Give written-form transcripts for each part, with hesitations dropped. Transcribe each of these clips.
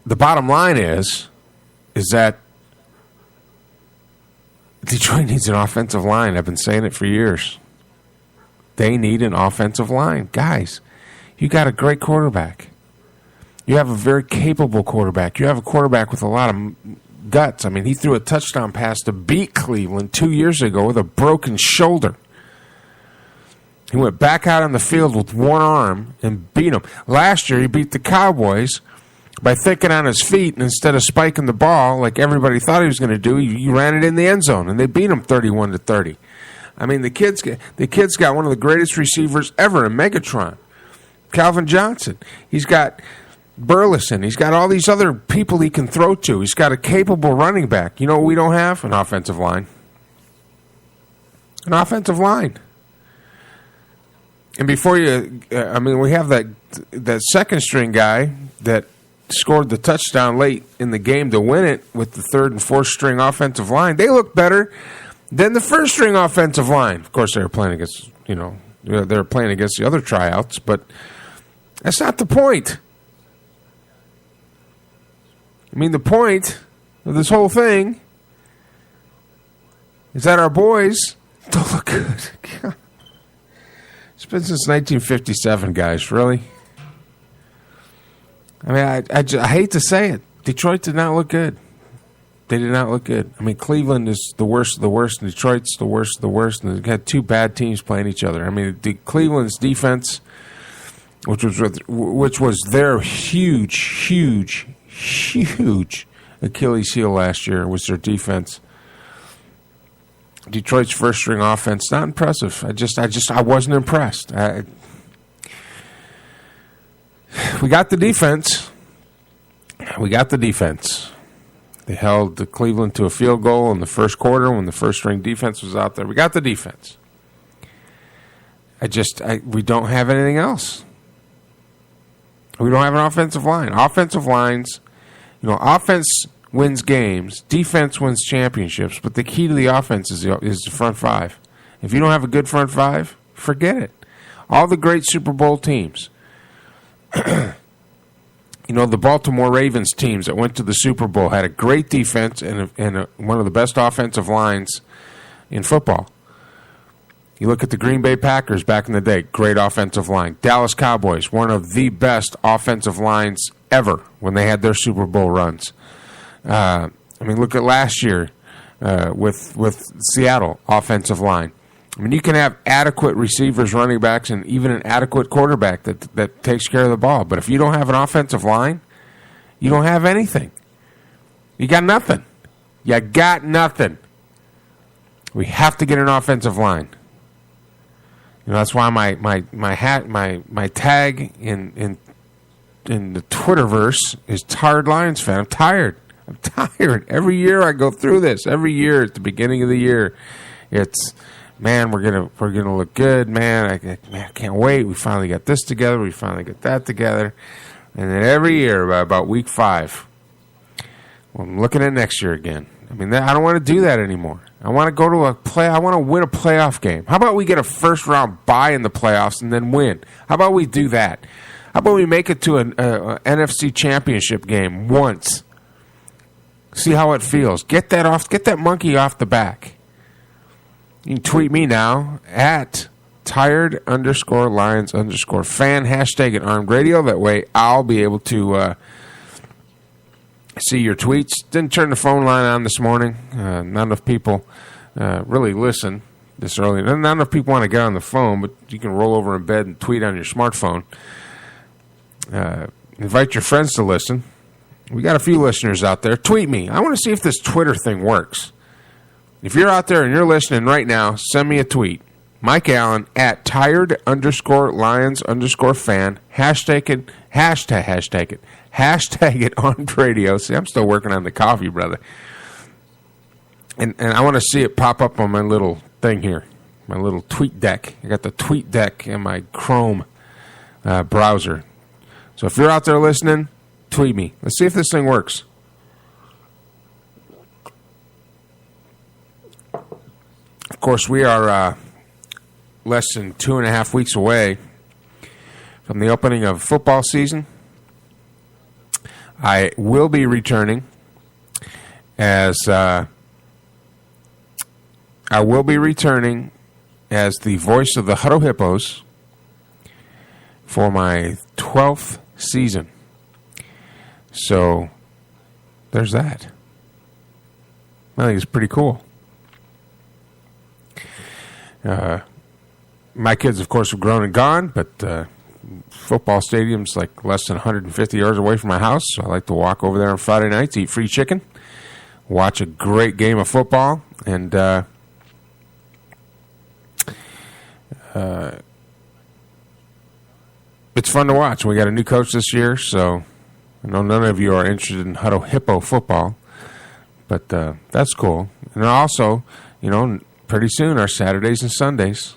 the bottom line is that Detroit needs an offensive line. I've been saying it for years. They need an offensive line. Guys, you got a great quarterback. You have a very capable quarterback. You have a quarterback with a lot of guts. I mean, he threw a touchdown pass to beat Cleveland 2 years ago with a broken shoulder. He went back out on the field with one arm and beat them. Last year, he beat the Cowboys by thinking on his feet, and instead of spiking the ball like everybody thought he was going to do, he ran it in the end zone, and they beat him 31-30. I mean, the kid's got one of the greatest receivers ever in Megatron, Calvin Johnson. He's got Burleson. He's got all these other people he can throw to. He's got a capable running back. You know what we don't have? An offensive line. An offensive line. And before you, we have that second string guy that scored the touchdown late in the game to win it with the third and fourth string offensive line. They look better than the first string offensive line. Of course, they were playing against, they're playing against the other tryouts, but that's not the point. I mean, the point of this whole thing is that our boys don't look good. God. It's been since 1957, guys, really? I mean, I hate to say it. Detroit did not look good. They did not look good. I mean, Cleveland is the worst of the worst, and Detroit's the worst of the worst, and they've had two bad teams playing each other. I mean, Cleveland's defense, which was their huge Achilles heel last year, was their defense. Detroit's first string offense, not impressive. I wasn't impressed. We got the defense. They held the Cleveland to a field goal in the first quarter when the first string defense was out there. We got the defense. We don't have anything else. We don't have an offensive line. Offensive lines, offense wins games, defense wins championships, but the key to the offense is the front five. If you don't have a good front five, forget it. All the great Super Bowl teams, the Baltimore Ravens teams that went to the Super Bowl had a great defense and one of the best offensive lines in football. You look at the Green Bay Packers back in the day, great offensive line. Dallas Cowboys, one of the best offensive lines ever when they had their Super Bowl runs. Look at last year with Seattle offensive line. I mean, you can have adequate receivers, running backs, and even an adequate quarterback that takes care of the ball. But if you don't have an offensive line, you don't have anything. You got nothing. You got nothing. We have to get an offensive line. That's why my tag in the Twitterverse is Tired Lions fan. I'm tired. Every year I go through this. Every year at the beginning of the year, it's, man, we're gonna look good. Man, I can't wait. We finally got this together. We finally got that together. And then every year, about week 5, I'm looking at next year again. I mean, I don't want to do that anymore. I want to go to I want to win a playoff game. How about we get a first round bye in the playoffs and then win? How about we do that? How about we make it to an NFC championship game once? See how it feels. Get that monkey off the back. You can tweet me now at tired_lions_fan. Hashtag it armed radio. That way I'll be able to see your tweets. Didn't turn the phone line on this morning. Not enough people really listen this early. Not enough people want to get on the phone, but you can roll over in bed and tweet on your smartphone. Invite your friends to listen. We got a few listeners out there. Tweet me. I want to see if this Twitter thing works. If you're out there and you're listening right now, send me a tweet. Mike Allen at tired_lions_fan. Hashtag it on radio. See, I'm still working on the coffee, brother. And I want to see it pop up on my little thing here, my little tweet deck. I got the tweet deck in my Chrome browser. So if you're out there listening, tweet me. Let's see if this thing works. Of course, we are less than 2.5 weeks away from the opening of football season. I will be returning as the voice of the Hutto Hippos for my 12th season. So there's that. I think it's pretty cool. My kids, of course, have grown and gone, but football stadium's like less than 150 yards away from my house. So I like to walk over there on Friday nights, eat free chicken, watch a great game of football, and it's fun to watch. We got a new coach this year, so I know none of you are interested in Hutto Hippo football, but that's cool. And also, pretty soon our Saturdays and Sundays,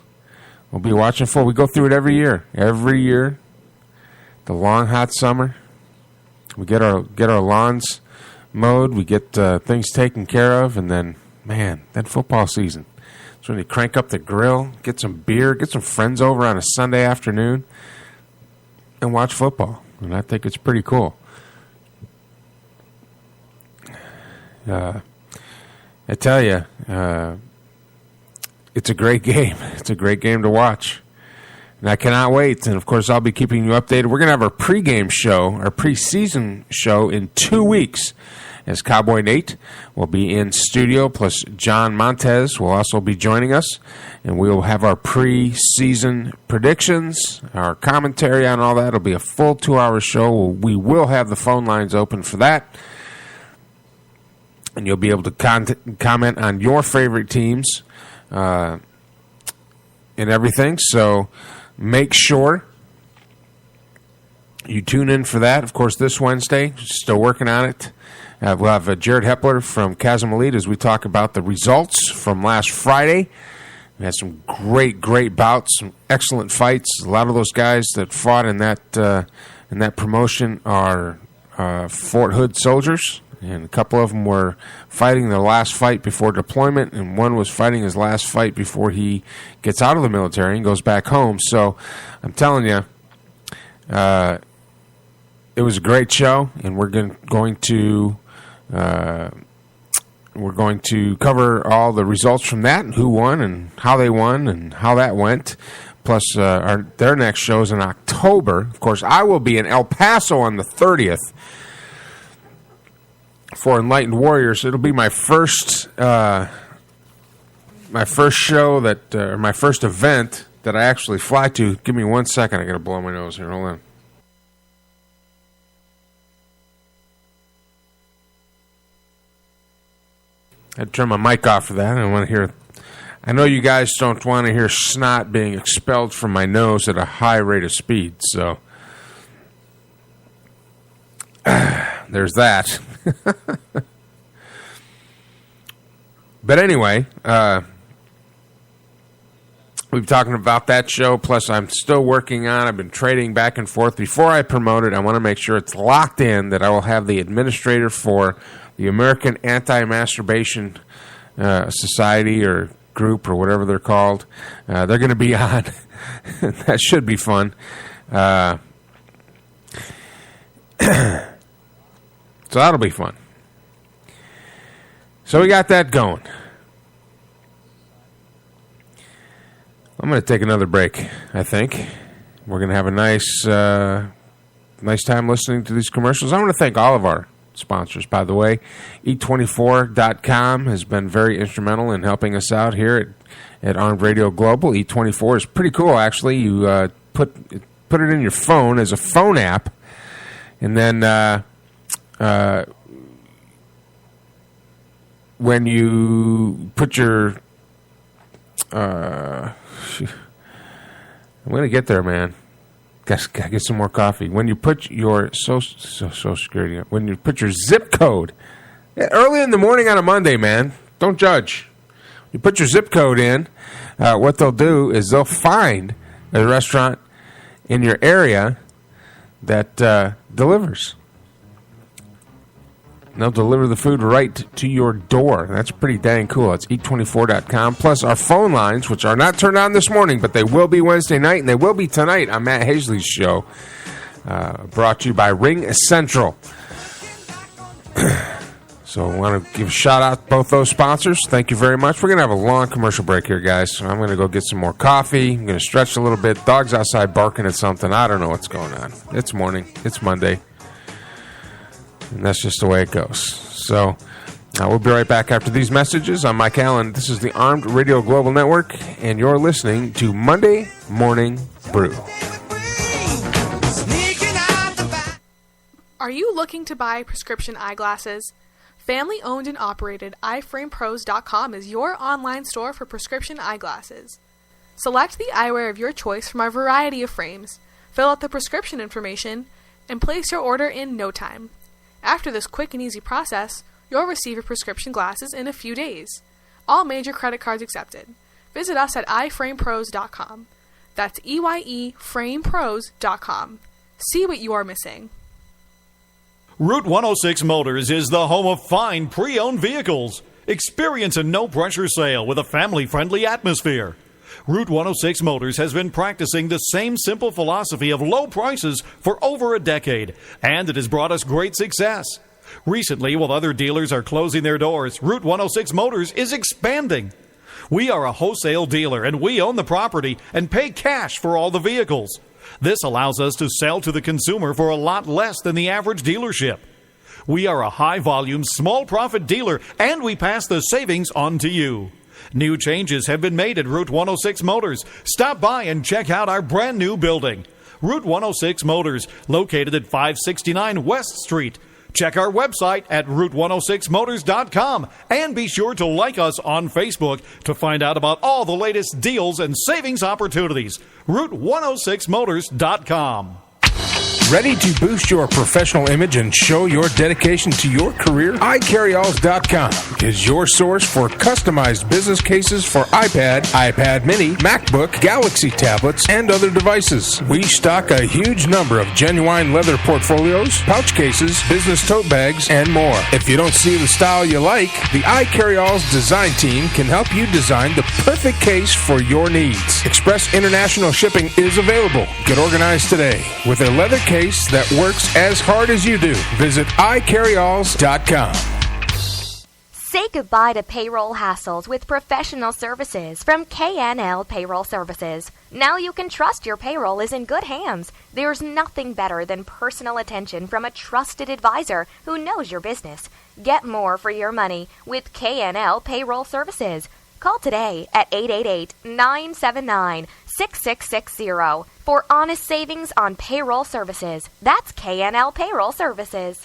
we'll be watching football. We go through it every year. Every year, the long hot summer, we get our lawns mowed, we get things taken care of, and then, man, that football season. So when you crank up the grill, get some beer, get some friends over on a Sunday afternoon, and watch football. And I think it's pretty cool. I tell you, it's a great game. It's a great game to watch. And I cannot wait. And, of course, I'll be keeping you updated. We're going to have our pregame show, our preseason show in 2 weeks, as Cowboy Nate will be in studio, plus John Montez will also be joining us. And we'll have our preseason predictions, our commentary on all that. It'll be a full 2-hour show. We will have the phone lines open for that. And you'll be able to comment on your favorite teams and everything. So make sure you tune in for that. Of course, this Wednesday, still working on it. We'll have Jared Hepler from Chasm Elite as we talk about the results from last Friday. We had some great bouts, some excellent fights. A lot of those guys that fought in that promotion are Fort Hood soldiers. And a couple of them were fighting their last fight before deployment, and one was fighting his last fight before he gets out of the military and goes back home. So I'm telling you, it was a great show, and we're going to cover all the results from that and who won and how they won and how that went. Plus, their next show is in October. Of course, I will be in El Paso on the 30th. For Enlightened Warriors. It'll be my first show my first event that I actually fly to. Give me 1 second. I got to blow my nose here. Hold on. I had to turn my mic off for that. I know you guys don't want to hear snot being expelled from my nose at a high rate of speed, so there's that. But anyway, we've been talking about that show, plus I'm still working on, I've been trading back and forth. Before I promote it, I want to make sure it's locked in that I will have the administrator for the American Anti-Masturbation Society or group or whatever they're called. They're going to be on. That should be fun. So that'll be fun. So we got that going. I'm going to take another break, I think. We're going to have a nice time listening to these commercials. I want to thank all of our sponsors, by the way. E24.com has been very instrumental in helping us out here at Armed Radio Global. E24 is pretty cool, actually. You put it in your phone as a phone app, and then when you put your I'm going to get there, man. Gotta get some more coffee. When you put your Social Security, when you put your zip code, early in the morning on a Monday, man, don't judge. You put your zip code in, what they'll do is they'll find a restaurant in your area that delivers. And they'll deliver the food right to your door. That's pretty dang cool. It's eat24.com. Plus our phone lines, which are not turned on this morning, but they will be Wednesday night, and they will be tonight on Matt Hazley's show. Brought to you by Ring Central. So I want to give a shout-out to both those sponsors. Thank you very much. We're going to have a long commercial break here, guys. So I'm going to go get some more coffee. I'm going to stretch a little bit. Dog's outside barking at something. I don't know what's going on. It's morning. It's Monday. And that's just the way it goes. So we'll be right back after these messages. I'm Mike Allen. This is the Armed Radio Global Network, and you're listening to Monday Morning Brew. Are you looking to buy prescription eyeglasses? Family-owned and operated EyeFramePros.com is your online store for prescription eyeglasses. Select the eyewear of your choice from our variety of frames, fill out the prescription information, and place your order in no time. After this quick and easy process, you'll receive your prescription glasses in a few days. All major credit cards accepted. Visit us at EyeFramePros.com. That's EyeFramePros.com. See what you are missing. Route 106 Motors is the home of fine pre-owned vehicles. Experience a no-pressure sale with a family-friendly atmosphere. Route 106 Motors has been practicing the same simple philosophy of low prices for over a decade, and it has brought us great success. Recently, while other dealers are closing their doors, Route 106 Motors is expanding. We are a wholesale dealer, and we own the property and pay cash for all the vehicles. This allows us to sell to the consumer for a lot less than the average dealership. We are a high-volume, small-profit dealer, and we pass the savings on to you. New changes have been made at Route 106 Motors. Stop by and check out our brand-new building. Route 106 Motors, located at 569 West Street. Check our website at Route106Motors.com and be sure to like us on Facebook to find out about all the latest deals and savings opportunities. Route106Motors.com. Ready to boost your professional image and show your dedication to your career? iCarryalls.com is your source for customized business cases for iPad, iPad mini, MacBook, Galaxy tablets, and other devices. We stock a huge number of genuine leather portfolios, pouch cases, business tote bags, and more. If you don't see the style you like, the iCarryalls design team can help you design the perfect case for your needs. Express international shipping is available. Get organized today with a leather case that works as hard as you do. Visit iCarryalls.com. Say goodbye to payroll hassles with professional services from K&L Payroll Services. Now you can trust your payroll is in good hands. There's nothing better than personal attention from a trusted advisor who knows your business. Get more for your money with K&L Payroll Services. Call today at 888-979-6660 for honest savings on payroll services. That's K&L Payroll Services.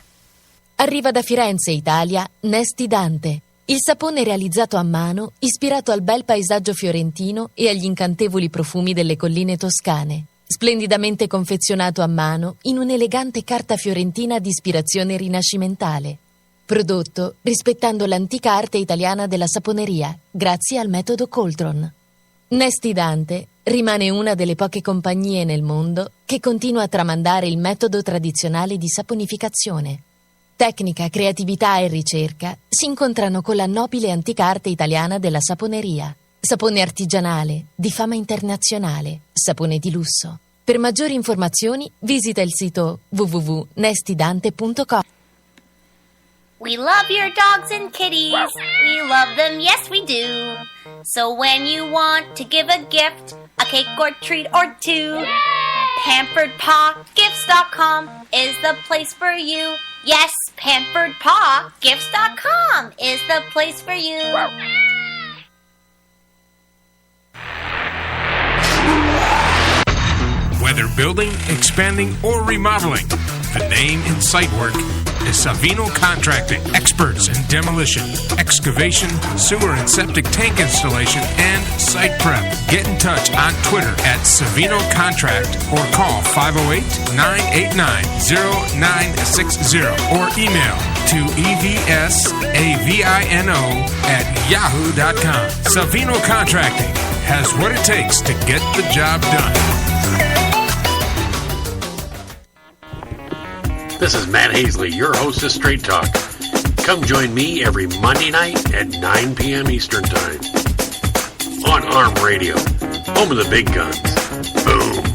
Arriva da Firenze, Italia, Nesti Dante, il sapone realizzato a mano, ispirato al bel paesaggio fiorentino e agli incantevoli profumi delle colline toscane. Splendidamente confezionato a mano in un'elegante carta fiorentina di ispirazione rinascimentale. Prodotto rispettando l'antica arte italiana della saponeria, grazie al metodo Coltron. Nesti Dante rimane una delle poche compagnie nel mondo che continua a tramandare il metodo tradizionale di saponificazione. Tecnica, creatività e ricerca si incontrano con la nobile antica arte italiana della saponeria. Sapone artigianale, di fama internazionale, sapone di lusso. Per maggiori informazioni visita il sito www.nestidante.com. We love your dogs and kitties. We love them, yes we do. So when you want to give a gift, a cake or treat or two, PamperedPawGifts.com is the place for you. Yes, PamperedPawGifts.com is the place for you. Whether building, expanding, or remodeling, the name in site work is Savino Contracting. Experts in demolition, excavation, sewer and septic tank installation, and site prep. Get in touch on Twitter at Savino Contract or call 508-989-0960 or email to evsavino@yahoo.com. Savino Contracting has what it takes to get the job done. This is Matt Hazley, your host of Straight Talk. Come join me every Monday night at 9 p.m. Eastern Time on ARM Radio, home of the big guns. Boom.